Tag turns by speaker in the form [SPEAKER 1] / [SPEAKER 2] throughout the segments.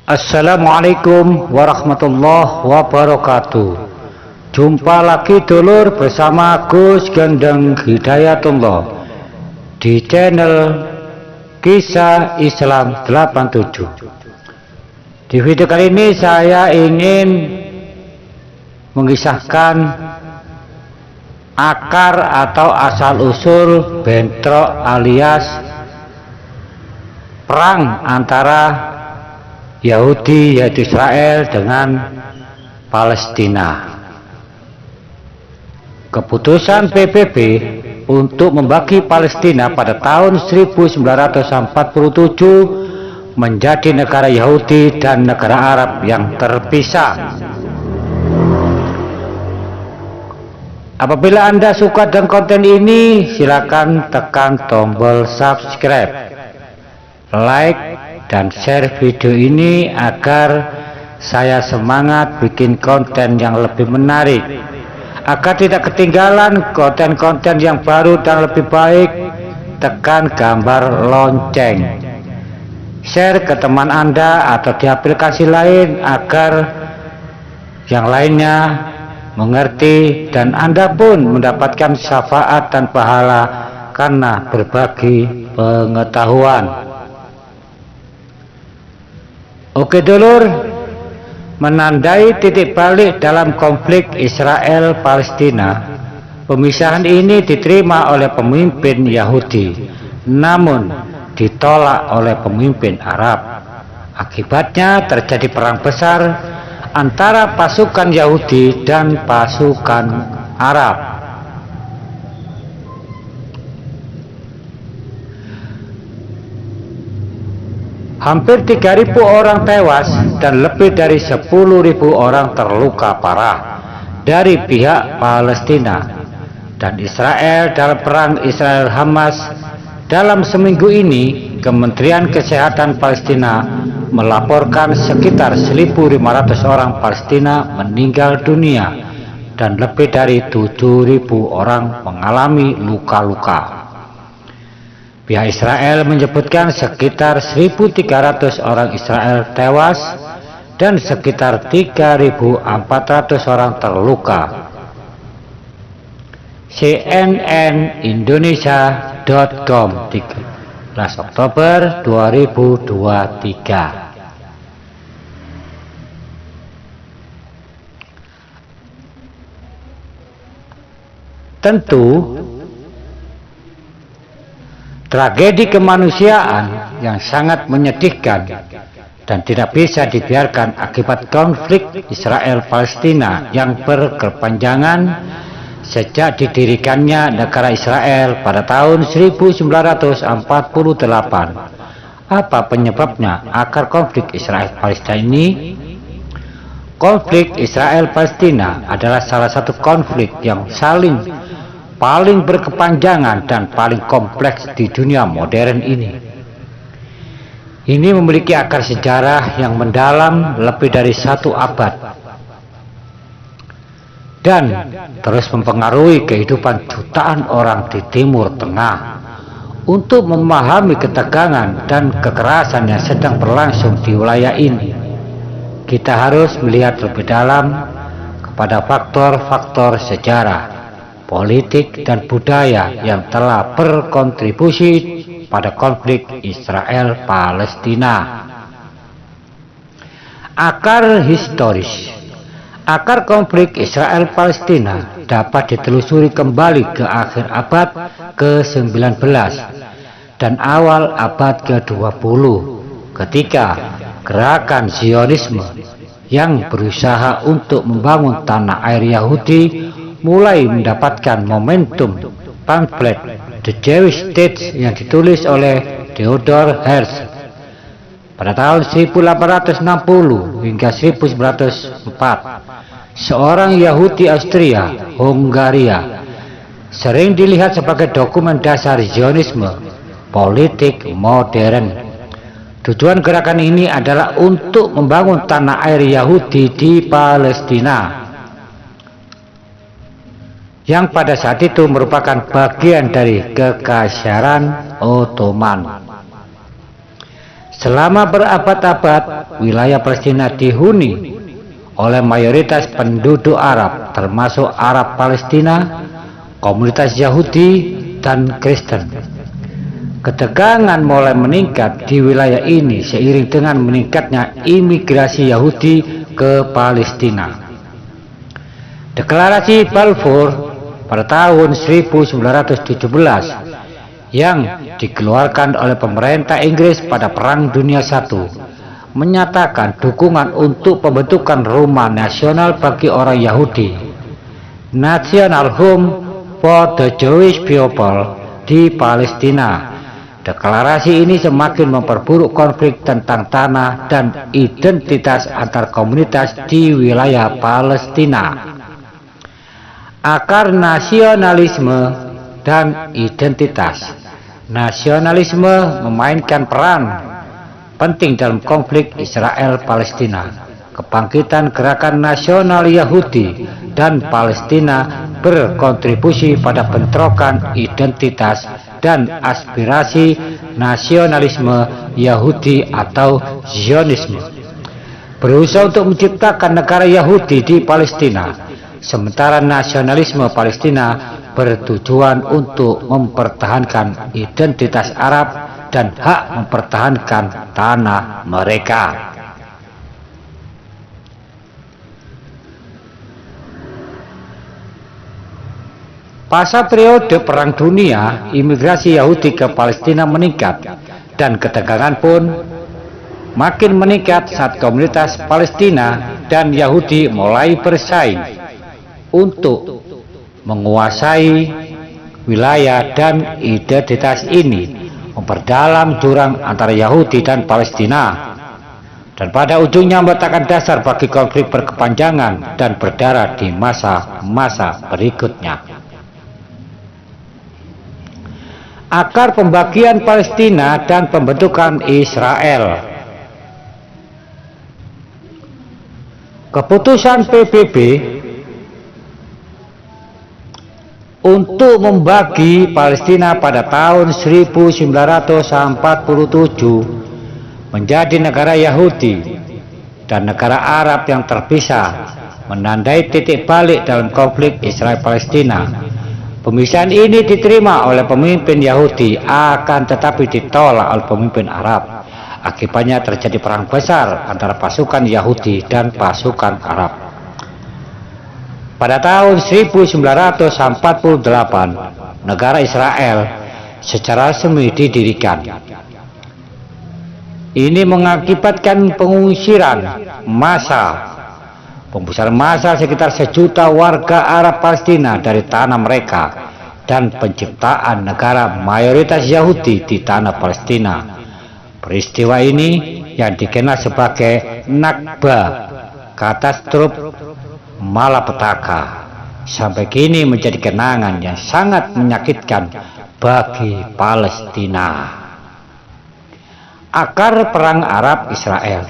[SPEAKER 1] Assalamualaikum warahmatullahi wabarakatuh. Jumpa lagi dulur bersama Gus Gendeng Hidayatullah di channel Kisah Islam 87. Di video kali ini saya ingin mengisahkan akar atau asal-usul bentrok alias perang antara Yahudi yaitu Israel dengan Palestina. Keputusan PBB untuk membagi Palestina pada tahun 1947 menjadi negara Yahudi dan negara Arab yang terpisah. Apabila Anda suka dengan konten ini, silakan tekan tombol subscribe, like, dan share video ini agar saya semangat bikin konten yang lebih menarik. Agar tidak ketinggalan konten-konten yang baru dan lebih baik, tekan gambar lonceng. Share ke teman Anda atau di aplikasi lain agar yang lainnya mengerti dan Anda pun mendapatkan syafaat dan pahala karena berbagi pengetahuan. Oke dulur, menandai titik balik dalam konflik Israel-Palestina, pemisahan ini diterima oleh pemimpin Yahudi, namun ditolak oleh pemimpin Arab. Akibatnya terjadi perang besar antara pasukan Yahudi dan pasukan Arab. Hampir 3.000 orang tewas dan lebih dari 10.000 orang terluka parah dari pihak Palestina dan Israel dalam perang Israel-Hamas. Dalam seminggu ini, Kementerian Kesehatan Palestina melaporkan sekitar 1.500 orang Palestina meninggal dunia dan lebih dari 7.000 orang mengalami luka-luka. Pihak Israel menyebutkan sekitar 1.300 orang Israel tewas dan sekitar 3.400 orang terluka. cnnindonesia.com 13 Oktober 2023. Tentu tragedi kemanusiaan yang sangat menyedihkan dan tidak bisa dibiarkan akibat konflik Israel-Palestina yang berkepanjangan sejak didirikannya negara Israel pada tahun 1948. Apa penyebabnya akar konflik Israel-Palestina ini? Konflik Israel-Palestina adalah salah satu konflik yang paling berkepanjangan dan paling kompleks di dunia modern ini. Ini memiliki akar sejarah yang mendalam lebih dari 1 abad dan terus mempengaruhi kehidupan jutaan orang di Timur Tengah. Untuk memahami ketegangan dan kekerasan yang sedang berlangsung di wilayah ini, kita harus melihat lebih dalam kepada faktor-faktor sejarah, politik dan budaya yang telah berkontribusi pada konflik Israel-Palestina. Akar historis. Akar konflik Israel-Palestina dapat ditelusuri kembali ke akhir abad ke-19 dan awal abad ke-20 ketika gerakan Zionisme yang berusaha untuk membangun tanah air Yahudi mulai mendapatkan momentum. Pamflet The Jewish State yang ditulis oleh Theodor Herzl pada tahun 1860 hingga 1904, seorang Yahudi Austria Hungaria, sering dilihat sebagai dokumen dasar Zionisme politik modern. Tujuan gerakan ini adalah untuk membangun tanah air Yahudi di Palestina yang pada saat itu merupakan bagian dari Kekaisaran Ottoman. Selama berabad-abad, wilayah Palestina dihuni oleh mayoritas penduduk Arab, termasuk Arab Palestina, komunitas Yahudi, dan Kristen. Ketegangan mulai meningkat di wilayah ini seiring dengan meningkatnya imigrasi Yahudi ke Palestina. Deklarasi Balfour pada tahun 1917 yang dikeluarkan oleh pemerintah Inggris pada Perang Dunia I menyatakan dukungan untuk pembentukan rumah nasional bagi orang Yahudi, National Home for the Jewish People di Palestina. Deklarasi ini semakin memperburuk konflik tentang tanah dan identitas antar komunitas di wilayah Palestina. Akar nasionalisme dan identitas. Nasionalisme memainkan peran penting dalam konflik Israel-Palestina. Kebangkitan gerakan nasional Yahudi dan Palestina berkontribusi pada bentrokan identitas dan aspirasi nasionalisme Yahudi atau Zionisme. Berusaha untuk menciptakan negara Yahudi di Palestina, sementara nasionalisme Palestina bertujuan untuk mempertahankan identitas Arab dan hak mempertahankan tanah mereka. Pasca periode Perang Dunia, imigrasi Yahudi ke Palestina meningkat dan ketegangan pun makin meningkat saat komunitas Palestina dan Yahudi mulai bersaing untuk menguasai wilayah dan identitas ini, memperdalam jurang antara Yahudi dan Palestina, dan pada ujungnya meletakkan dasar bagi konflik berkepanjangan dan berdarah di masa-masa berikutnya. Akar pembagian Palestina dan pembentukan Israel. Keputusan PBB untuk membagi Palestina pada tahun 1947 menjadi negara Yahudi dan negara Arab yang terpisah menandai titik balik dalam konflik Israel-Palestina. Pemisahan ini diterima oleh pemimpin Yahudi, akan tetapi ditolak oleh pemimpin Arab. Akibatnya terjadi perang besar antara pasukan Yahudi dan pasukan Arab. Pada tahun 1948, negara Israel secara resmi didirikan. Ini mengakibatkan pengusiran massal sekitar 1 juta warga Arab Palestina dari tanah mereka dan penciptaan negara mayoritas Yahudi di tanah Palestina. Peristiwa ini yang dikenal sebagai Nakba, katastrofe malapetaka, sampai kini menjadi kenangan yang sangat menyakitkan bagi Palestina. Akar perang Arab Israel.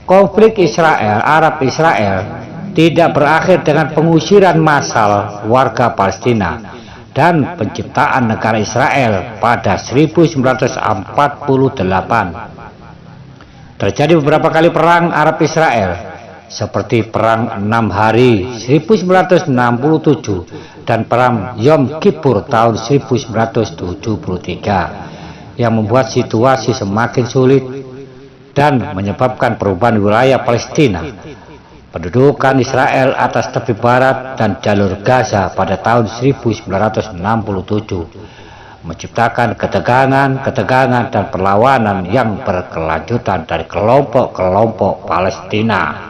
[SPEAKER 1] Konflik Arab Israel tidak berakhir dengan pengusiran massal warga Palestina dan penciptaan negara Israel pada 1948. Terjadi beberapa kali perang Arab Israel, seperti Perang 6 Hari 1967 dan Perang Yom Kippur tahun 1973, yang membuat situasi semakin sulit dan menyebabkan perubahan wilayah Palestina. Pendudukan Israel atas tepi barat dan jalur Gaza pada tahun 1967 menciptakan ketegangan dan perlawanan yang berkelanjutan dari kelompok-kelompok Palestina.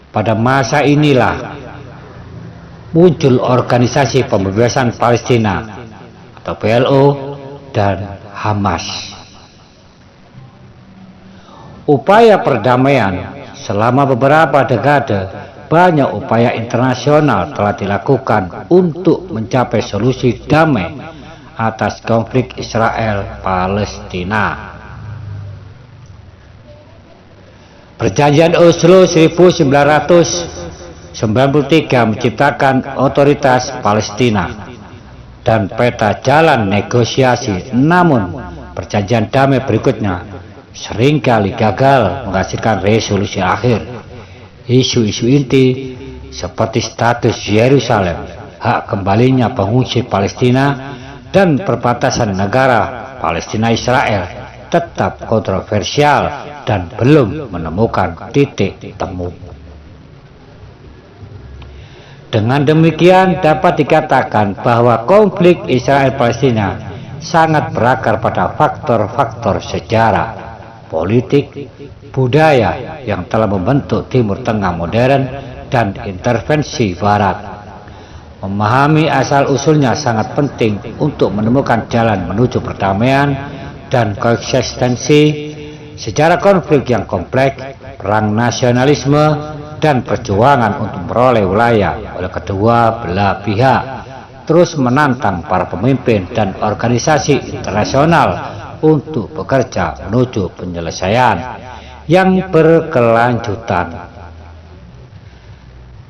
[SPEAKER 1] Pada masa inilah muncul organisasi pembebasan Palestina atau PLO dan Hamas. Upaya perdamaian selama beberapa dekade, banyak upaya internasional telah dilakukan untuk mencapai solusi damai atas konflik Israel-Palestina. Perjanjian Oslo 1993 menciptakan otoritas Palestina dan peta jalan negosiasi, namun perjanjian damai berikutnya seringkali gagal menghasilkan resolusi akhir. Isu-isu inti seperti status Yerusalem, hak kembalinya pengungsi Palestina, dan perbatasan negara Palestina Israel tetap kontroversial dan belum menemukan titik temu. Dengan demikian dapat dikatakan bahwa konflik Israel-Palestina sangat berakar pada faktor-faktor sejarah, politik, budaya yang telah membentuk Timur Tengah modern dan intervensi Barat. Memahami asal-usulnya sangat penting untuk menemukan jalan menuju perdamaian dan koeksistensi. Sejarah konflik yang kompleks, perang nasionalisme, dan perjuangan untuk memperoleh wilayah oleh kedua belah pihak terus menantang para pemimpin dan organisasi internasional untuk bekerja menuju penyelesaian yang berkelanjutan.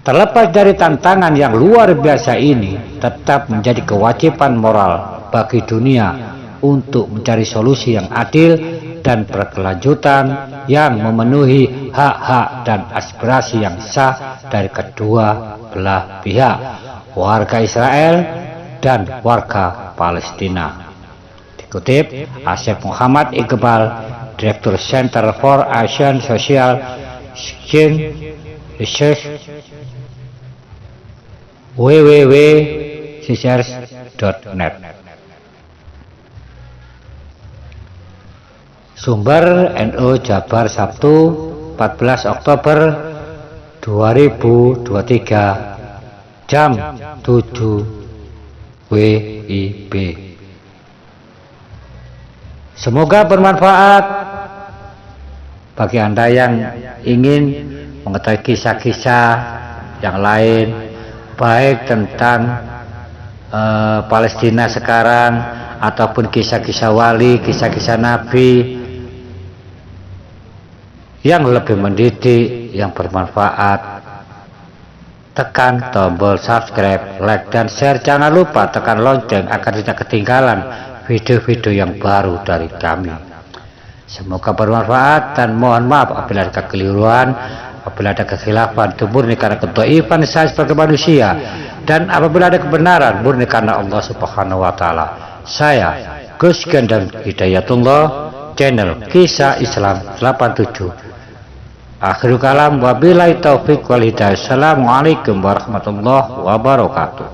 [SPEAKER 1] Terlepas dari tantangan yang luar biasa ini, tetap menjadi kewajiban moral bagi dunia untuk mencari solusi yang adil dan berkelanjutan yang memenuhi hak-hak dan aspirasi yang sah dari kedua belah pihak, warga Israel dan warga Palestina. Dikutip Asep Muhammad Iqbal, Direktur Center for Asian Social Research, www.ccrs.net. Sumber NU Jabar, Sabtu 14 Oktober 2023 jam 7 WIB. Semoga bermanfaat bagi Anda yang ingin mengetahui kisah-kisah yang lain, baik tentang Palestina sekarang ataupun kisah-kisah wali, kisah-kisah nabi yang lebih mendidik, yang bermanfaat. Tekan tombol subscribe, like, dan share. Jangan lupa tekan lonceng agar tidak ketinggalan video-video yang baru dari kami. Semoga bermanfaat dan mohon maaf apabila ada kekeliruan, apabila ada kekhilafan, itu murni karena kedhaifan saya sebagai manusia, dan apabila ada kebenaran murni karena Allah Subhanahu wa taala. Saya Gus Gandam Hidayatullah, channel Kisah Islam 87. Akhirul kalam, wabillahi taufik wal hidayah. Assalamualaikum warahmatullahi wabarakatuh.